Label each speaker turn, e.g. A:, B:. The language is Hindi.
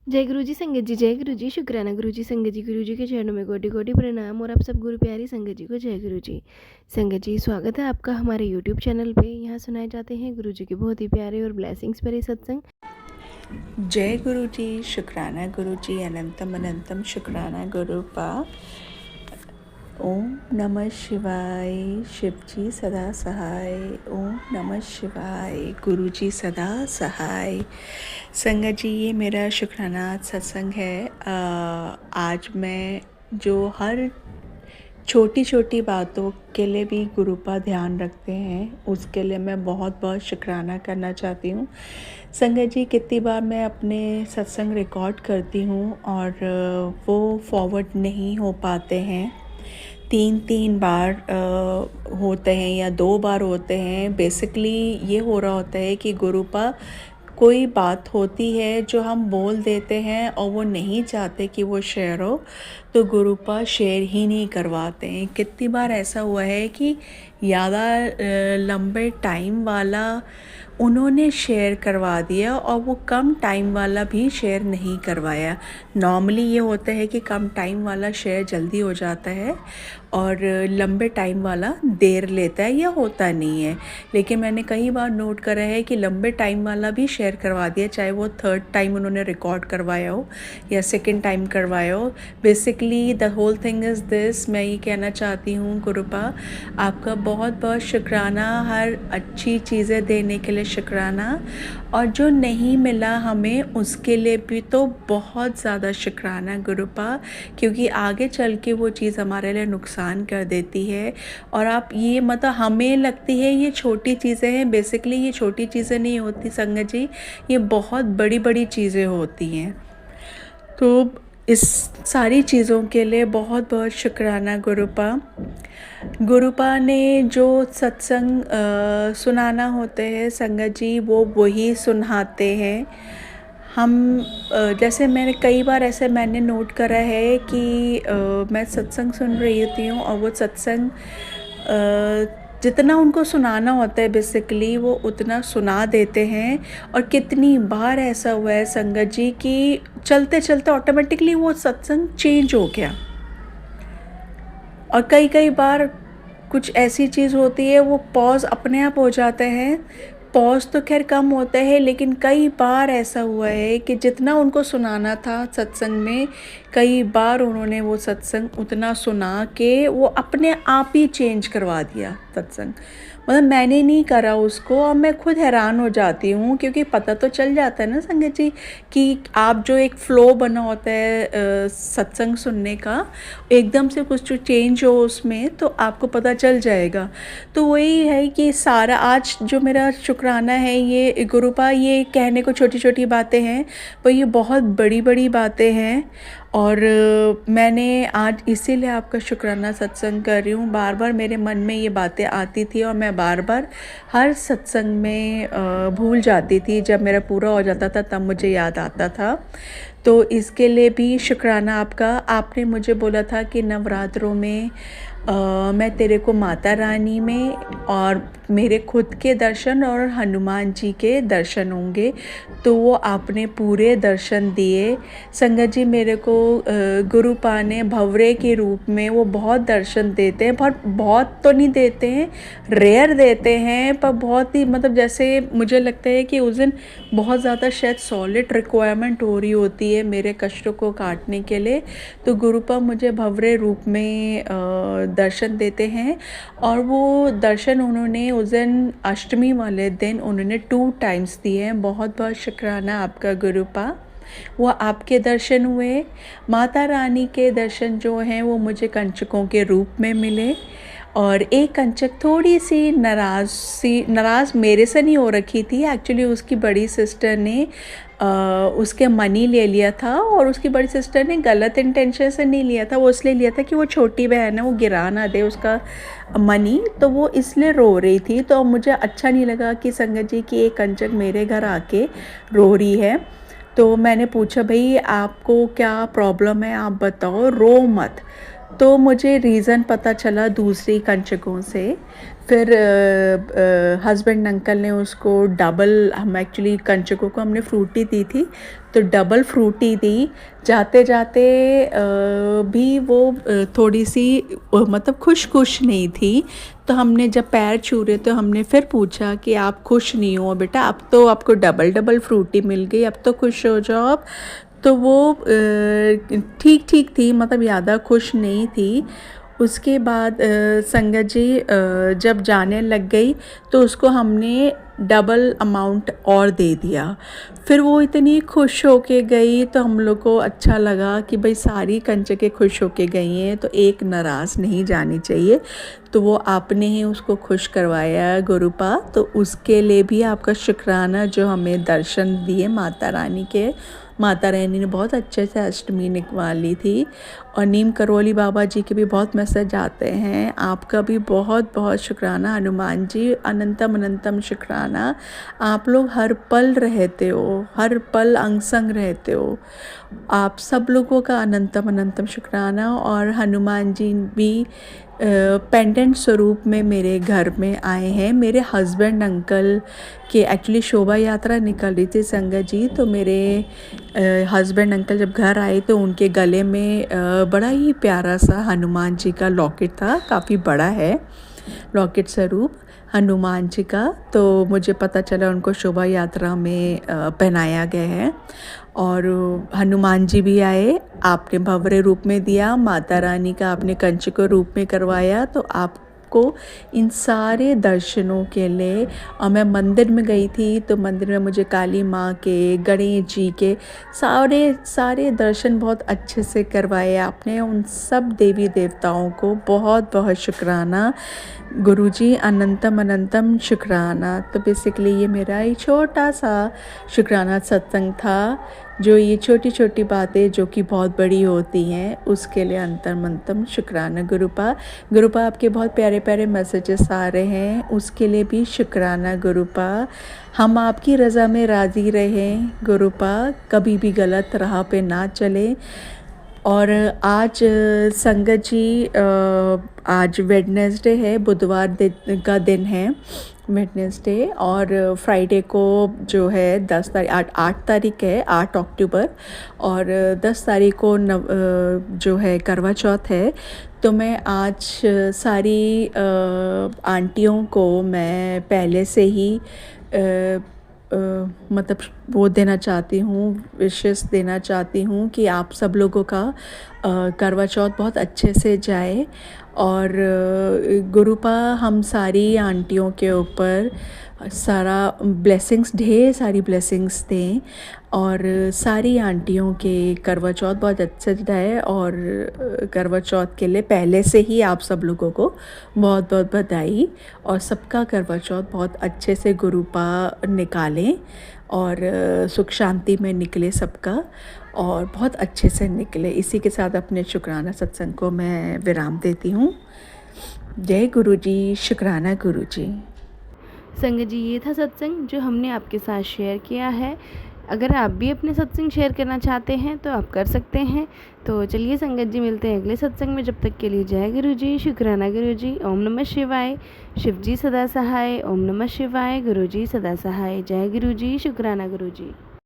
A: जय गुरु जी संगत जी, जय गुरु जी, शुक्राना गुरु जी संगत जी के चरणों में कोटि कोटि प्रणाम। और आप सब गुरु प्यारी संगत जी को जय गुरु जी। संगत जी, स्वागत है आपका हमारे यूट्यूब चैनल पे। यहाँ सुनाए जाते हैं गुरु जी के बहुत ही प्यारे और ब्लेसिंग्स भरे सत्संग।
B: जय गुरु जी, शुक्राना गुरु जी, अनंतम अनंतम शुक्राना गुरु पा। ओम नमः शिवाय, शिव जी सदा सहाय। ओम नमः शिवाय, गुरु जी सदा सहाय। संगत जी, ये मेरा शुक्राना सत्संग है। आज मैं जो हर छोटी छोटी बातों के लिए भी गुरु का ध्यान रखते हैं, उसके लिए मैं बहुत बहुत शुक्राना करना चाहती हूँ। संगत जी, कितनी बार मैं अपने सत्संग रिकॉर्ड करती हूँ और वो फॉरवर्ड नहीं हो पाते हैं। 3 बार होते हैं या 2 बार होते हैं। बेसिकली ये हो रहा होता है कि गुरुपा कोई बात होती है जो हम बोल देते हैं और वो नहीं चाहते कि वो शेयर हो, तो गुरुपा शेयर ही नहीं करवाते हैं। कितनी बार ऐसा हुआ है कि ज़्यादा लंबे टाइम वाला उन्होंने शेयर करवा दिया और वो कम टाइम वाला भी शेयर नहीं करवाया। नॉर्मली ये होता है कि कम टाइम वाला शेयर जल्दी हो जाता है और लंबे टाइम वाला देर लेता है या होता नहीं है। लेकिन मैंने कई बार नोट करा है कि लंबे टाइम वाला भी शेयर करवा दिया, चाहे वो 3rd टाइम उन्होंने रिकॉर्ड करवाया हो या 2nd टाइम करवाया हो। Basically the whole thing is this, मैं ये कहना चाहती हूँ गुरुपा, आपका बहुत बहुत शुक्राना, हर अच्छी चीज़ें देने के लिए शुक्राना, और जो नहीं मिला हमें उसके लिए भी तो बहुत ज़्यादा शुक्राना गुरुपा, क्योंकि आगे चल के वो चीज़ हमारे लिए नुकसान कर देती है। और आप ये मतलब हमें लगती है ये छोटी चीज़ें हैं, बेसिकली ये छोटी चीज़ें नहीं होती संगत जी, ये बहुत बड़ी बड़ी चीज़ें होती हैं। तो इस सारी चीज़ों के लिए बहुत बहुत शुक्राना गुरुपा। गुरुपा ने जो सत्संग सुनाना होते हैं संगत जी, वो वही सुनाते हैं। हम जैसे मैंने कई बार ऐसे मैंने नोट करा है कि मैं सत्संग सुन रही होती हूँ और वो सत्संग जितना उनको सुनाना होता है बेसिकली वो उतना सुना देते हैं। और कितनी बार ऐसा हुआ है संगत जी कि चलते चलते ऑटोमेटिकली वो सत्संग चेंज हो गया। और कई बार कुछ ऐसी चीज़ होती है वो पॉज अपने आप हो जाते हैं। पॉज तो खैर कम होता है, लेकिन कई बार ऐसा हुआ है कि जितना उनको सुनाना था सत्संग में, कई बार उन्होंने वो सत्संग उतना सुना के वो अपने आप ही चेंज करवा दिया सत्संग। मतलब मैंने नहीं करा उसको, और मैं खुद हैरान हो जाती हूँ, क्योंकि पता तो चल जाता है ना संगत जी कि आप जो एक फ़्लो बना होता है सत्संग सुनने का, एकदम से कुछ जो चेंज हो उसमें तो आपको पता चल जाएगा। तो वही है कि सारा आज जो मेरा शुक्राना है ये गुरुपा, ये कहने को छोटी छोटी बातें हैं पर ये बहुत बड़ी बड़ी बातें हैं। और मैंने आज इसीलिए आपका शुक्राना सत्संग कर रही हूँ। बार बार मेरे मन में ये बातें आती थी और मैं बार बार हर सत्संग में भूल जाती थी। जब मेरा पूरा हो जाता था तब मुझे याद आता था। तो इसके लिए भी शुक्राना आपका। आपने मुझे बोला था कि नवरात्रों में मैं तेरे को माता रानी में और मेरे खुद के दर्शन और हनुमान जी के दर्शन होंगे, तो वो आपने पूरे दर्शन दिए संगत जी। मेरे को गुरुपा ने भंवरे के रूप में वो बहुत दर्शन देते हैं, पर बहुत तो नहीं देते हैं, रेयर देते हैं, पर बहुत ही मतलब जैसे मुझे लगता है कि उस दिन बहुत ज़्यादा शायद सॉलिड रिक्वायरमेंट हो रही होती है मेरे कष्टों को काटने के लिए, तो गुरुपा मुझे भंवरे रूप में दर्शन देते हैं। और वो दर्शन उन्होंने उस दिन अष्टमी वाले दिन उन्होंने 2 टाइम्स दिए हैं। बहुत बहुत शुक्राना आपका गुरुपा। वो आपके दर्शन हुए। माता रानी के दर्शन जो हैं वो मुझे कंचकों के रूप में मिले, और एक कंचक थोड़ी सी नाराज़ मेरे से नहीं हो रखी थी, एक्चुअली उसकी बड़ी सिस्टर ने उसके मनी ले लिया था, और उसकी बड़ी सिस्टर ने गलत इंटेंशन से नहीं लिया था, वो इसलिए लिया था कि वो छोटी बहन है, वो गिरा ना दे उसका मनी, तो वो इसलिए रो रही थी। तो मुझे अच्छा नहीं लगा कि संगत जी की एक कंचक मेरे घर आके रो रही है। तो मैंने पूछा, भाई आपको क्या प्रॉब्लम है, आप बताओ, रो मत। तो मुझे रीज़न पता चला दूसरी कंचकों से। फिर हस्बैंड अंकल ने उसको डबल, हम एक्चुअली कंचकों को हमने फ्रूटी दी थी, तो डबल फ्रूटी दी। जाते जाते भी वो थोड़ी सी मतलब खुश नहीं थी। तो हमने जब पैर छू रहे तो हमने फिर पूछा कि आप खुश नहीं हो बेटा, अब तो आपको डबल फ्रूटी मिल गई, अब तो खुश हो जाओ आप। तो वो ठीक ठीक थी, मतलब ज़्यादा खुश नहीं थी। उसके बाद संगत जी जब जाने लग गई तो उसको हमने डबल अमाउंट और दे दिया। फिर वो इतनी खुश होके गई तो हम लोग को अच्छा लगा कि भाई सारी कंचके खुश होके गई हैं तो एक नाराज़ नहीं जानी चाहिए। तो वो आपने ही उसको खुश करवाया गुरुपा, तो उसके लिए भी आपका शुक्राना जो हमें दर्शन दिए माता रानी के। माता रानी ने बहुत अच्छे से अष्टमी निकवाली थी। और नीम करौली बाबा जी के भी बहुत मैसेज आते हैं। आपका भी बहुत बहुत शुक्राना हनुमान जी, अनंतम अनंतम शुक्राना। आप लोग हर पल रहते हो, हर पल अंग संग रहते हो। आप सब लोगों का अनंतम अनंतम शुक्राना। और हनुमान जी भी पेंडेंट स्वरूप में मेरे घर में आए हैं। मेरे हस्बैंड अंकल के एक्चुअली शोभा यात्रा निकल रही थी संगत जी, तो मेरे हस्बैंड अंकल जब घर आए तो उनके गले में बड़ा ही प्यारा सा हनुमान जी का लॉकेट था, काफ़ी बड़ा है लॉकेट स्वरूप हनुमान जी का। तो मुझे पता चला उनको शोभा यात्रा में पहनाया गया है। और हनुमान जी भी आए, आपने भव्य रूप में दिया, माता रानी का आपने कंचक रूप में करवाया। तो आपको इन सारे दर्शनों के लिए, और मैं मंदिर में गई थी तो मंदिर में मुझे काली माँ के, गणेश जी के सारे दर्शन बहुत अच्छे से करवाए आपने। उन सब देवी देवताओं को बहुत बहुत शुक्राना गुरुजी, अनंतम अनंतम शुक्राना। तो बेसिकली ये मेरा एक छोटा सा शुक्राना सत्संग था, जो ये छोटी छोटी बातें जो कि बहुत बड़ी होती हैं उसके लिए अंतम शुक्राना गुरुपा। आपके बहुत प्यारे प्यारे मैसेजेस आ रहे हैं, उसके लिए भी शुक्राना गुरुपा। हम आपकी रज़ा में राज़ी रहें गुरुपा, कभी भी गलत राह पे ना चलें। और आज संगत जी आज वेडनेसडे है, बुधवार का दिन है वेडनेसडे। और फ्राइडे को जो है 8 तारीख है, 8 अक्टूबर, और 10 तारीख को जो है करवा चौथ है। तो मैं आज सारी आंटियों को मैं पहले से ही मतलब वो देना चाहती हूँ, विशेस देना चाहती हूँ कि आप सब लोगों का करवा चौथ बहुत अच्छे से जाए। और गुरुपा हम सारी आंटियों के ऊपर सारा ब्लेसिंग्स, ढेर सारी ब्लेसिंग्स दें, और सारी आंटियों के करवा चौथ बहुत अच्छे से जाए। और करवा चौथ के लिए पहले से ही आप सब लोगों को बहुत बहुत बधाई, और सबका करवा चौथ बहुत अच्छे से गुरुपा निकालें और सुख शांति में निकले सबका, और बहुत अच्छे से निकले। इसी के साथ अपने शुक्राना सत्संग को मैं विराम देती हूँ। जय गुरु जी, शुक्राना गुरु जी।
A: संगत जी, ये था सत्संग जो हमने आपके साथ शेयर किया है। अगर आप भी अपने सत्संग शेयर करना चाहते हैं तो आप कर सकते हैं। तो चलिए संगत जी, मिलते हैं अगले सत्संग में। जब तक के लिए जय गुरु जी, शुक्राना गुरु जी, ओम नमः शिवाय। शिव जी सदा सहाय, ओम नमः शिवाय। गुरु जी सदा सहाय। जय गुरु जी, शुक्राना गुरु जी।